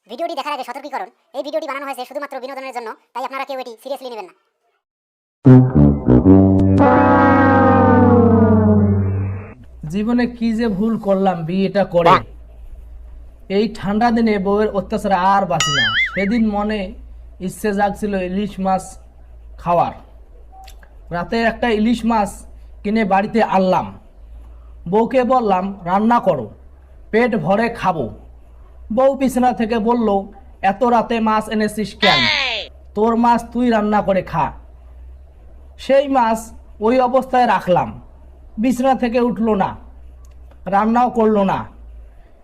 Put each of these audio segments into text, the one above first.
ভিডিওটি দেখার আগে সতর্কীকরণ, এই ভিডিওটি বানানো হয়েছে শুধুমাত্র বিনোদনের জন্য, তাই আপনারা কেউ এটি সিরিয়াসলি নেবেন না। জীবনে কি যে ভুল করলাম বিয়েটা করে। এই ঠান্ডা দিনে বউয়ের অত্যাচারে আর বাঁচি না। সেদিন মনে ইচ্ছে জাগছিল ইলিশ মাছ খাওয়ার। রাতে একটা ইলিশ মাছ কিনে বাড়িতে আনলাম। বউকে বললাম রান্না করো, পেট ভরে খাবো। বউ বিছানা থেকে বলল, এত রাতে মাছ এনেছিস কেন? তোর মাছ তুই রান্না করে খা। সেই মাছ ওই অবস্থায় রাখলাম। বিছানা থেকে উঠলো না, রান্নাও করলো না।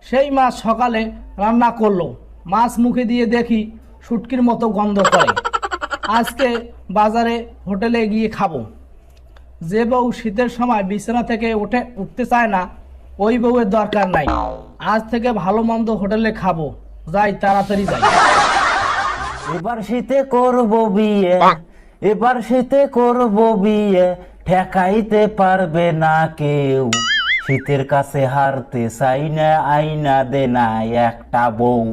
সেই মাছ সকালে রান্না করলো। মাছ মুখে দিয়ে দেখি শুটকির মতো গন্ধ করে। আজকে বাজারে হোটেলে গিয়ে খাবো। যে বউ শীতের সময় বিছানা থেকে উঠতে চায় না, ওই বউয়ের দরকার নাই। আজ থেকে ভালো মন্দ হোটেলে খাবো। যাই, তাড়াতাড়ি যাই। এবার শীতে করব বিয়ে, এবার শীতে করব বিয়ে, ঠেকাইতে পারবে না কেউ। শীতের কাছে হারতে চাই না, আইনা দে না একটা বউ।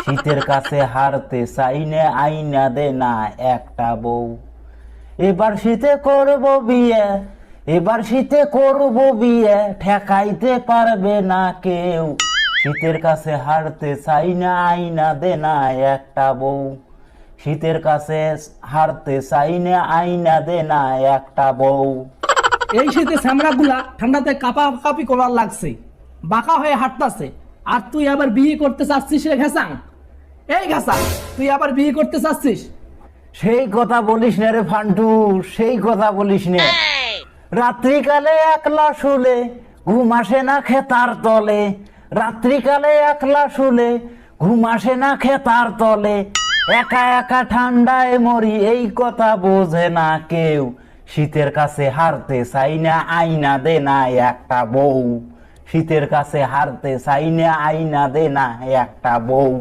শীতের কাছে হারতে চাই না, আইনা দে না একটা বউ। এবার শীতে করব বিয়ে, এবার শীতে করব বিয়ে, ঠেকাইতে পারবে না কেউ। শীতের কাছে হারতে চাই না, আইনা দে না একটা বউ। শীতের কাছে হারতে চাই না, আইনা দে না একটা বউ। এই শীতে স্যামরাগুলা ঠান্ডাতে কাঁপি করার লাগছে, বাঁকা হয়ে হাঁটতাছে। আর তুই আবার বিয়ে করতে চাচ্ছিস রে ঘেসাং? এই ঘেসাং, তুই আবার বিয়ে করতে চাচ্ছিস? সেই কথা বলিস না রে ফান্টু, সেই কথা বলিস না। রাত্রিকালে একলা শুলে ঘুম আসে না খেতার তলে। রাত্রিকালে একলা শুলে ঘুম আসে না খেতার তলে। একা একা ঠান্ডায় মরি, এই কথা বোঝে না কেউ। শীতের কাছে হারতে চাই না, আইনা দে না একটা বউ। শীতের কাছে হারতে চাই না, আইনা দে না একটা বউ।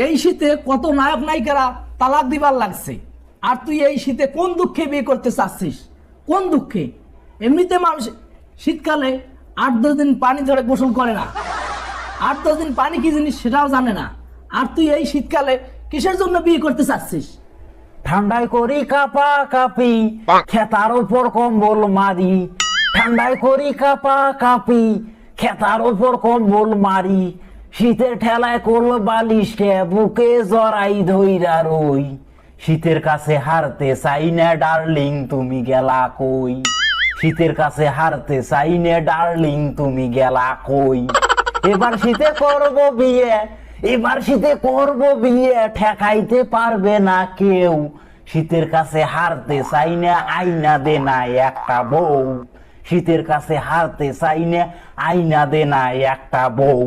এই শীতে কত নায়ক নায়িকারা তালাক দিবার লাগছে, আর তুই এই শীতে কোন দুঃখে বিয়ে করতে চাচ্ছিস? কোন দুঃখে? এমনিতে মানুষ শীতকালে 8-10 দিন পানি ধরে গোসল করে না। 8-10 দিন পানি কি জিনিস সেটাও জানে না। আর তুই এই শীতকালে কিসের জন্য বিয়ে করতে চাচ্ছিস? ঠান্ডায় করি কাপা কাপি, খেতার উপর কম্বল মারি। ঠান্ডায় করি কাপা কাপি, খেতার উপর কম্বল মারি। শীতের ঠেলায় কোল বালিশে বুকে জড়াই ধইরা রই। শীতের কাছে হারতে চাই না ডার্লিং, তুমি গেলা কই? শীতের কাছে হারতে চাই না ডার্লিং, তুমি গেলা কই? এবার শীতে করব বিয়ে, এবার শীতে করব বিয়ে, ঠেকাইতে পারবে না কেউ। শীতের কাছে হারতে চাই না, আইনা দে না একটা বউ। শীতের কাছে হারতে চাই না, আইনা দে না একটা বউ।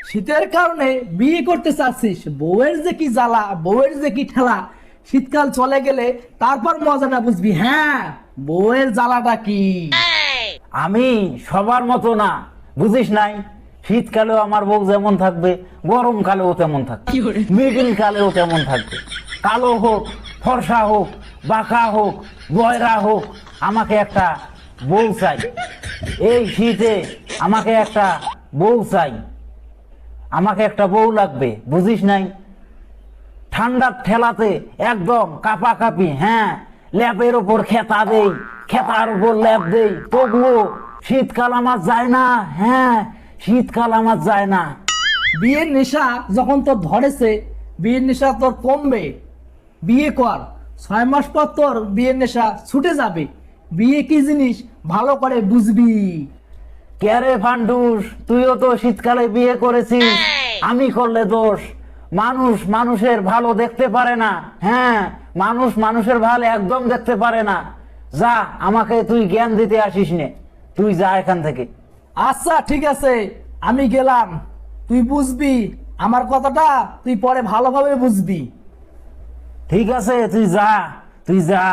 শীতের কারণে বিয়ে করতে চাচ্ছিস? বউয়ের যে কি জ্বালা, বউয়ের যে কি ঠেলা। শীতকাল চলে গেলে তারপর মজাটা বুঝবি। হ্যাঁ, বউয়ের জ্বালাটা কি। আমি সবার মতো না, বুঝিস নাই? শীতকালেও আমার বউ যেমন থাকবে, গরমকালেও তেমন থাকবে, মিডিল কালেও তেমন থাকবে। কালো হোক, ফর্সা হোক, বাঁকা হোক, বয়রা হোক, আমাকে একটা বউ চাই। এই শীতে আমাকে একটা বউ চাই, আমাকে একটা বউ লাগবে, বুঝিস নাই? ঠান্ডার ঠেলাতে একদম কাপা কাপি। হ্যাঁ, ল্যাপের ওপর খেতা দেই, খেতার উপর ল্যাপ দেই, তবুও শীতকাল আমার যায় না। হ্যাঁ, শীতকাল আমার যায় না। বিয়ের নেশা যখন তোর ধরেছে, বিয়ের নেশা তোর কমবে। বিয়ে কর, 6 মাস পর তোর বিয়ের নেশা ছুটে যাবে। বিয়ে কি জিনিস ভালো করে বুঝবি। কে রে ফান্ডুস, তুইও তো শীতকালে বিয়ে করেছিস। আমি করলে দোষ? মানুষ মানুষের ভালো দেখতে পারে না। হ্যাঁ, মানুষ মানুষের ভালো একদম দেখতে পারে না। যা, আমাকে তুই জ্ঞান দিতে আসিস নে, তুই যা এখান থেকে। আচ্ছা ঠিক আছে, আমি গেলাম। তুই বুঝবি আমার কথাটা, তুই পরে ভালোভাবে বুঝবি। ঠিক আছে, তুই যা, তুই যা।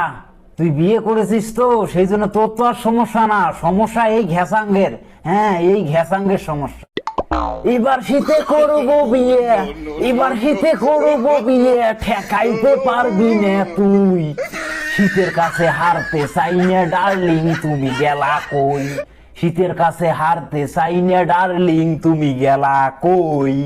তুই বিয়ে করেছিস তো, সেই জন্য তোর তো আর সমস্যা না, সমস্যা এই ঘ্যাসাঙ্গের। হ্যাঁ, এই ঘ্যাসাঙ্গের সমস্যা। এবার শীতে করব বিয়ে, এবার শীতে করব বিয়ে, ঠেকাইতে পারবি না তুই। শীতের কাছে হারতে চাই না ডার্লিং, তুমি গেলা কই? শীতের কাছে হারতে চাই না ডার্লিং, তুমি গেলা কই?